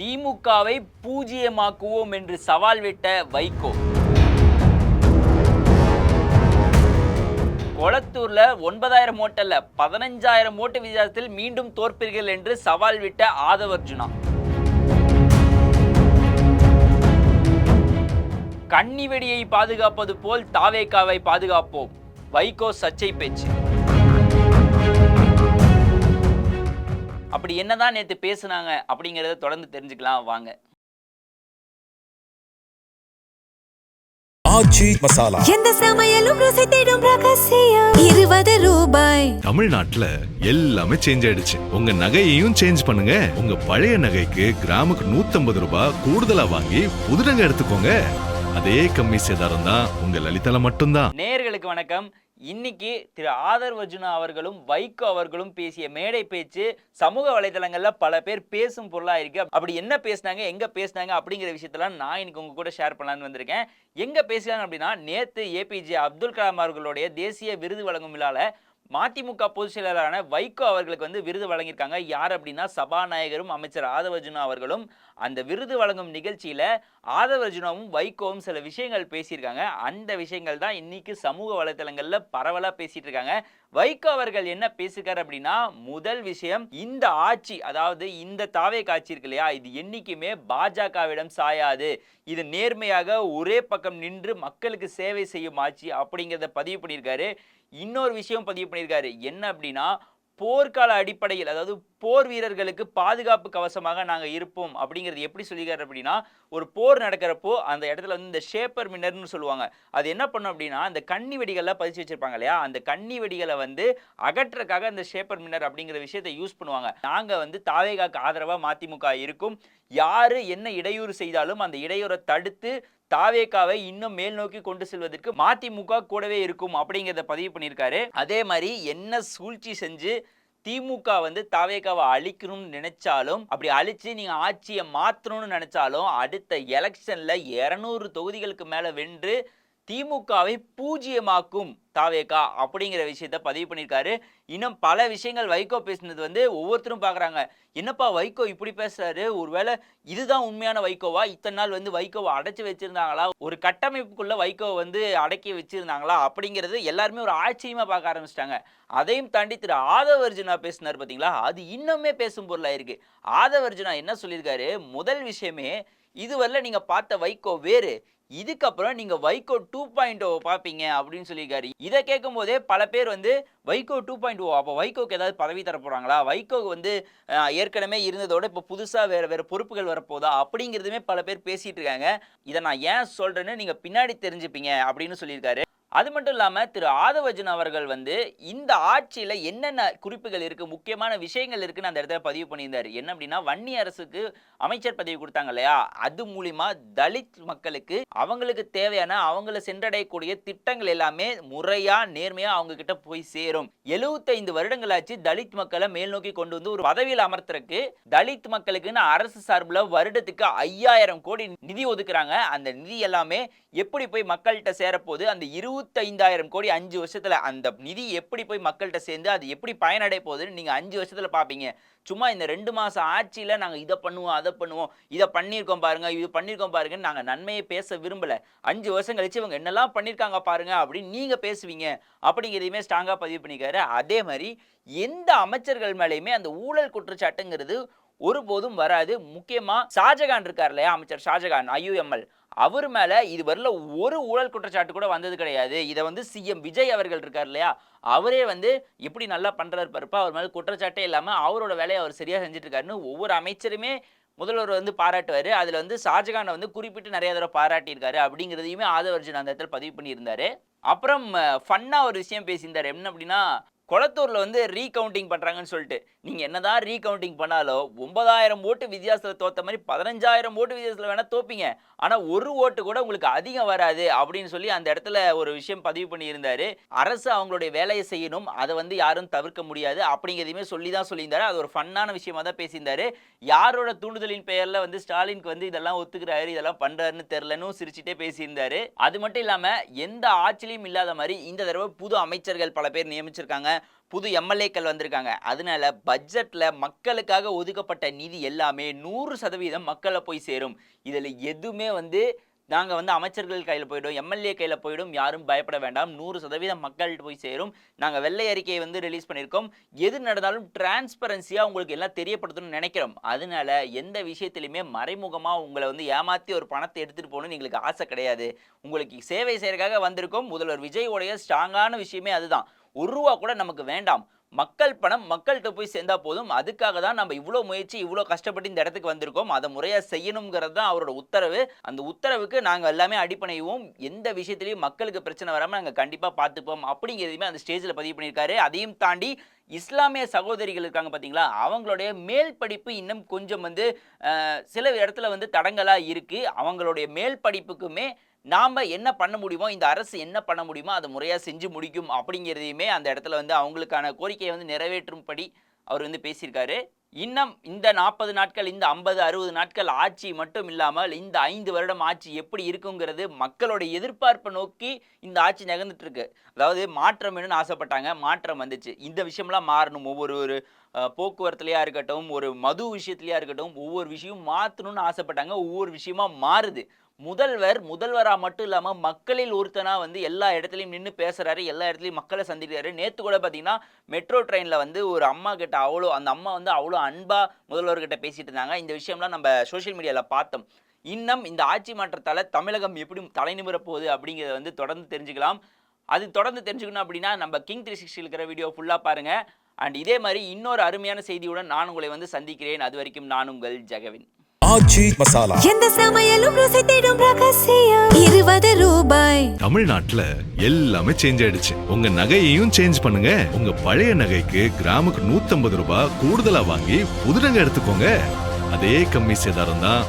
திமுகவை பூஜ்ஜியமாக்குவோம் என்று சவால் விட்ட வைகோ. கொளத்தூர்ல 9,000 ஓட்டு அல்ல 15,000 ஓட்டு வித்தியாசத்தில் மீண்டும் தோற்பீர்கள் என்று சவால் விட்ட ஆதவர்ஜுனா. கன்னிவெடியை பாதுகாப்பது போல் தாவேகாவை பாதுகாப்போம், வைகோ சர்ச்சை பேச்சு. அப்படி என்னதான் நேத்து பேசுனாங்க அப்படிங்கறத தொடர்ந்து தெரிஞ்சுக்கலாம் வாங்க. ஆச்சி மசாலா எந்த சமையலும் ருசி தேடும் ரகசியம் 20 ரூபாய். தமிழ்நாட்டுல எல்லாமே சேஞ்ச் ஆயிடுச்சு. உங்க நகையையும் சேஞ்ச் பண்ணுங்க. உங்க பழைய நகைக்கு கிராமுக்கு 150 ரூபாய் கூடுதலா வாங்கி புது நகை எடுத்துக்கோங்க. அதே கம்மி சேதாரம் தான் உங்க லலிதால மட்டும்தான். நேயர்களுக்கு வணக்கம். இன்னைக்கு திரு ஆதவர்ஜுனா அவர்களும் வைகோ அவர்களும் பேசிய மேடை பேச்சு சமூக வலைதளங்கள்ல பல பேர் பேசும் பொருளா இருக்கு. அப்படி என்ன பேசினாங்க, எங்க பேசினாங்க அப்படிங்கிற விஷயத்தெல்லாம் நான் இன்னைக்கு உங்க கூட ஷேர் பண்ணலான்னு வந்திருக்கேன். எங்க பேசுறாங்க அப்படின்னா, நேத்து ஏபிஜே அப்துல் கலாம் அவர்களுடைய தேசிய விருது வழங்கும் விழால மதிமுக பொதுச் செயலாளரான வைகோ அவர்களுக்கு விருது வழங்கியிருக்காங்க. யார் அப்படின்னா, சபாநாயகரும் அமைச்சர் ஆதவர்ஜுனா அவர்களும். அந்த விருது வழங்கும் நிகழ்ச்சியில ஆதவர்ஜுனாவும் வைகோவும் சில விஷயங்கள் பேசியிருக்காங்க. அந்த விஷயங்கள் தான் இன்னைக்கு சமூக வலைதளங்கள்ல பரவலா பேசிட்டு இருக்காங்க. வைகோ அவர்கள் என்ன பேசிருக்காரு அப்படின்னா, முதல் விஷயம், இந்த ஆட்சி, அதாவது இந்த தாவே ஆட்சி இருக்கு இல்லையா, இது என்னைக்குமே பாஜகவிடம் சாயாது. இது நேர்மையாக ஒரே பக்கம் நின்று மக்களுக்கு சேவை செய்யும் ஆட்சி அப்படிங்கிறத பதிவு பண்ணியிருக்காரு. இன்னொரு விஷயம் பதிவு பண்ணியிருக்காரு. என்ன அப்படின்னா, போர்க்கால அடிப்படையில், அதாவது போர் வீரர்களுக்கு பாதுகாப்பு கவசமாக நாங்கள் இருப்போம் அப்படிங்கிறது எப்படி சொல்லியிருக்காரு அப்படின்னா, ஒரு போர் நடக்கிறப்போ அந்த இடத்துல இந்த ஷேப்பர் மின்னர்னு சொல்லுவாங்க. அது என்ன பண்ணும் அப்படின்னா, அந்த கண்ணி வெடிகள்லாம் பதிச்சு வச்சிருப்பாங்க இல்லையா, அந்த கண்ணி வெடிகளை அகற்றக்காக அந்த ஷேப்பர் மின்னர் அப்படிங்கிற விஷயத்தை யூஸ் பண்ணுவாங்க. நாங்கள் தாவேகாக்கு ஆதரவாக மதிமுக இருக்கும். யாரு என்ன இடையூறு செய்தாலும் அந்த இடையூறை தடுத்து தாவேகாவை இன்னும் மேல் நோக்கி கொண்டு செல்வதற்கு மதிமுக கூடவே இருக்கும் அப்படிங்கிறத பதிவு பண்ணியிருக்காரு. அதே மாதிரி என்ன சூழ்ச்சி செஞ்சு திமுக தாவேகாவை அழிக்கணும்னு நினைச்சாலும், அப்படி அழிச்சு நீங்க ஆட்சியை மாற்றணும்னு நினைச்சாலும், அடுத்த எலெக்ஷன்ல 200 தொகுதிகளுக்கு மேல வென்று திமுகவை பூஜ்ஜியமாக்கும் தாவேகா அப்படிங்கிற விஷயத்த பதிவு பண்ணியிருக்காரு. இன்னும் பல விஷயங்கள் வைகோ பேசினது ஒவ்வொருத்தரும் பார்க்குறாங்க. என்னப்பா வைகோ இப்படி பேசுறாரு, ஒருவேளை இதுதான் உண்மையான வைகோவா, இத்தனை நாள் வைகோவை அடைச்சி வச்சிருந்தாங்களா, ஒரு கட்டமைப்புக்குள்ள வைகோவை அடக்கி வச்சிருந்தாங்களா அப்படிங்கிறது எல்லாருமே ஒரு ஆச்சரியமா பார்க்க ஆரம்பிச்சிட்டாங்க. அதையும் தாண்டி திரு ஆதவர்ஜுனா பேசினார் பார்த்தீங்களா, அது இன்னுமே பேசும் பொருளா இருக்கு. ஆதவர்ஜுனா என்ன சொல்லியிருக்காரு, முதல் விஷயமே, இதுவரை நீங்க பார்த்த வைகோ வேறு, இதுக்கப்புறம் நீங்க வைகோ 2.0 பார்ப்பீங்க அப்படின்னு சொல்லியிருக்காரு. இதை கேட்கும் போதே பல பேர் வைகோ 2.0 அப்போ வைகோக்கு ஏதாவது பதவி தர போறாங்களா, வைகோ ஏற்கனவே இருந்ததோட இப்போ புதுசா வேற பொறுப்புகள் வரப்போதா அப்படிங்கிறதுமே பல பேர் பேசிட்டு இருக்காங்க. இதை நான் ஏன் சொல்றேன்னு நீங்க பின்னாடி தெரிஞ்சுப்பீங்க அப்படின்னு சொல்லியிருக்காரு. அது மட்டும் இல்லாமல் திரு ஆதவர்ஜுனா அவர்கள் இந்த ஆட்சியில் என்னென்ன குறிப்புகள் இருக்குது, முக்கியமான விஷயங்கள் இருக்குன்னு அந்த இடத்துல பதிவு பண்ணியிருந்தார். என்ன அப்படின்னா, வன்னி அரசுக்கு அமைச்சர் பதவி கொடுத்தாங்க இல்லையா, அது மூலிமா தலித் மக்களுக்கு அவங்களுக்கு தேவையான, அவங்களை சென்றடையக்கூடிய திட்டங்கள் எல்லாமே முறையாக நேர்மையாக அவங்க கிட்ட போய் சேரும். 75 வருடங்களாச்சு தலித் மக்களை மேல் நோக்கி கொண்டு ஒரு பதவியில் அமர்த்துறதுக்கு தலித் மக்களுக்குன்னு அரசு சார்பில் வருடத்துக்கு 5,000 கோடி நிதி ஒதுக்குறாங்க. அந்த நிதி எல்லாமே எப்படி போய் மக்கள்கிட்ட சேரப்போகுது, அந்த 25,000 கோடி 5 வருஷத்துல அந்த நிதி எப்படி போய் மக்கள்கிட்ட சேர்ந்து அது எப்படி பயனடைய போகுதுன்னு நீங்க 5 வருஷத்துல பாப்பீங்க. சும்மா இந்த 2 மாசம் ஆட்சியில நாங்க இதை பண்ணுவோம், அதை பண்ணுவோம், இதை பண்ணியிருக்கோம் பாருங்க, இது பண்ணியிருக்கோம் பாருங்கன்னு நாங்க நன்மையை பேச விரும்பல. 5 வருஷம் கழிச்சு இவங்க என்னெல்லாம் பண்ணியிருக்காங்க பாருங்க அப்படின்னு நீங்க பேசுவீங்க அப்படிங்கிறதையுமே ஸ்ட்ராங்கா பதிவு பண்ணிக்காரு. அதே மாதிரி எந்த அமைச்சர்கள் மேலேயுமே அந்த ஊழல் குற்றச்சாட்டுங்கிறது ஒருபோதும் வராது. முக்கியமா ஷாஜகான் இருக்கார் இல்லையா, அமைச்சர் ஷாஜகான் IUML, அவர் மேல இதுவரையில ஒரு ஊழல் குற்றச்சாட்டு கூட வந்தது கிடையாது. இதை சிஎம் விஜய் அவர்கள் இருக்கார் இல்லையா, அவரே எப்படி நல்லா பண்றாரு பாருப்பா, அவர் மேல குற்றச்சாட்டே இல்லாம அவரோட வேலையை அவர் சரியா செஞ்சுட்டு இருக்காருன்னு ஒவ்வொரு அமைச்சருமே முதல்வர் பாராட்டுவாரு. அதுல ஷாஜகானை குறிப்பிட்டு நிறைய தடவை பாராட்டியிருக்காரு அப்படிங்கிறதையுமே ஆதவர்ஜுனா அந்த இடத்துல பதிவு பண்ணியிருந்தாரு. அப்புறம் ஃபன்னா ஒரு விஷயம் பேசியிருந்தாரு. என்ன அப்படின்னா, கொளத்தூர்ல ரீகவுண்டிங் பண்றாங்கன்னு சொல்லிட்டு, நீங்க என்னதான் ரீகவுண்டிங் பண்ணாலும் 9,000 ஓட்டு வித்தியாசத்துல தோத்த மாதிரி 15,000 ஓட்டு வித்தியாசத்துல வேணா தோப்பீங்க, ஆனா ஒரு ஓட்டு கூட உங்களுக்கு அதிகம் வராது அப்படின்னு சொல்லி அந்த இடத்துல ஒரு விஷயம் பதிவு பண்ணியிருந்தாரு. அரசு அவங்களுடைய வேலையை செய்யணும், அதை யாரும் தவிர்க்க முடியாது அப்படிங்கிறதையுமே சொல்லிதான் சொல்லியிருந்தாரு. அது ஒரு ஃபன்னான விஷயமா தான் பேசியிருந்தாரு. யாரோட தூண்டுதலின் பெயர்ல ஸ்டாலினுக்கு இதெல்லாம் ஒத்துக்கிறாரு, இதெல்லாம் பண்றாருன்னு தெரியலன்னு சிரிச்சுட்டே பேசியிருந்தாரு. அது மட்டும் இல்லாம எந்த ஆட்சியிலும் இல்லாத மாதிரி இந்த தடவை புது அமைச்சர்கள் பல பேர் நியமிச்சிருக்காங்க. புது எம்எல்ஏக்கள் வந்திருக்காங்க. அதனால பட்ஜெட்ல மக்களுக்காக ஒதுக்கப்பட்ட நிதி எல்லாமே 100% மக்களை போய் சேரும். இதுல எதுவுமே நாங்க அமைச்சர்கள் கையில் போயிடும், எம்எல்ஏ கையில் போயிடும், யாரும் பயப்பட வேண்டாம். 100% மக்கள்கிட்ட போய் சேரும். நாங்கள் வெள்ளை அறிக்கையை ரிலீஸ் பண்ணியிருக்கோம். எது நடந்தாலும் டிரான்ஸ்பரன்சியாக உங்களுக்கு எல்லாம் தெரியப்படுத்தணும்னு நினைக்கிறோம். அதனால எந்த விஷயத்திலையுமே மறைமுகமாக உங்களை ஏமாற்றி ஒரு பணத்தை எடுத்துகிட்டு போகணும்னு எங்களுக்கு ஆசை கிடையாது. உங்களுக்கு சேவை செய்யறதுக்காக வந்திருக்கோம். முதல்வர் விஜயோடைய ஸ்ட்ராங்கான விஷயமே அதுதான். ₹1 கூட நமக்கு வேண்டாம். மக்கள் பணம் மக்கள்கிட்ட போய் சேர்ந்தா போதும். அதுக்காக தான் நம்ம இவ்வளோ முயற்சி, இவ்வளோ கஷ்டப்பட்டு இந்த இடத்துக்கு வந்திருக்கோம். அதை முறையாக செய்யணுங்கிறது தான் அவரோட உத்தரவு. அந்த உத்தரவுக்கு நாங்கள் எல்லாமே அடிப்படையும். எந்த விஷயத்திலையும் மக்களுக்கு பிரச்சனை வராமல் நாங்கள் கண்டிப்பாக பார்த்துப்போம் அப்படிங்கிறதையுமே அந்த ஸ்டேஜில் பதிவு பண்ணியிருக்காரு. அதையும் தாண்டி இஸ்லாமிய சகோதரிகள் இருக்காங்க பார்த்தீங்களா, அவங்களுடைய மேல் படிப்பு இன்னும் கொஞ்சம் சில இடத்துல தடங்கலாக இருக்குது. அவங்களுடைய மேல் படிப்புக்குமே நாம் என்ன பண்ண முடியுமோ, இந்த அரசு என்ன பண்ண முடியுமோ அதை முறையாக செஞ்சு முடிக்கும் அப்படிங்கிறதையுமே அந்த இடத்துல அவங்களுக்கான கோரிக்கையை நிறைவேற்றும்படி அவர் பேசியிருக்காரு. இன்னும் இந்த 40 நாட்கள், இந்த 50-60 நாட்கள் ஆட்சி மட்டும் இல்லாமல் இந்த 5 வருடம் ஆட்சி எப்படி இருக்குங்கிறது மக்களோட எதிர்பார்ப்பை நோக்கி இந்த ஆட்சி நகர்ந்துட்டு இருக்கு. அதாவது மாற்றம் வேணும்னு ஆசைப்பட்டாங்க, மாற்றம் வந்துச்சு. இந்த விஷயம்லாம் மாறணும். ஒவ்வொரு போக்குவரத்துலையா இருக்கட்டும், ஒரு மது விஷயத்துலையா இருக்கட்டும், ஒவ்வொரு விஷயமும் மாற்றணும்னு ஆசைப்பட்டாங்க. ஒவ்வொரு விஷயமா மாறுது. முதல்வரா மட்டும் இல்லாமல் மக்களில் ஒருத்தனா எல்லா இடத்துலையும் நின்று பேசுறாரு, எல்லா இடத்துலையும் மக்களை சந்திக்கிறாரு. நேற்று கூட பார்த்தீங்கன்னா மெட்ரோ ட்ரெயினில் ஒரு அம்மா கிட்ட அந்த அம்மா அவ்வளோ அன்பா முதல்வர்கிட்ட பேசிட்டு இருந்தாங்க. இந்த விஷயம்லாம் நம்ம சோஷியல் மீடியாவில் பார்த்தோம். இன்னும் இந்த ஆட்சி மாற்றத்தால் தமிழகம் எப்படி தலைநிமிர போகுது அப்படிங்கிறத தொடர்ந்து தெரிஞ்சுக்கலாம். அது தொடர்ந்து தெரிஞ்சுக்கணும் அப்படின்னா நம்ம கிங் 360 இருக்கிற வீடியோ ஃபுல்லாக பாருங்க. அண்ட் இதே மாதிரி இன்னொரு அருமையான செய்தியுடன் நான் உங்களை சந்திக்கிறேன். அது வரைக்கும் நான் உங்கள் ஜெகவின். ஆச்சி மசாலா. எந்த சமையலும் ருசி தேடும் ரகசியம் ₹20. தமிழ்நாட்டுல எல்லாமே சேஞ்ச் ஆயிடுச்சு. உங்க நகையையும் சேஞ்ச் பண்ணுங்க. உங்க பழைய நகைக்கு கிராமுக்கு ₹150 கூடுதலா வாங்கி புது நகை எடுத்துக்கோங்க. அதே கம்மி சேதாரம் தான்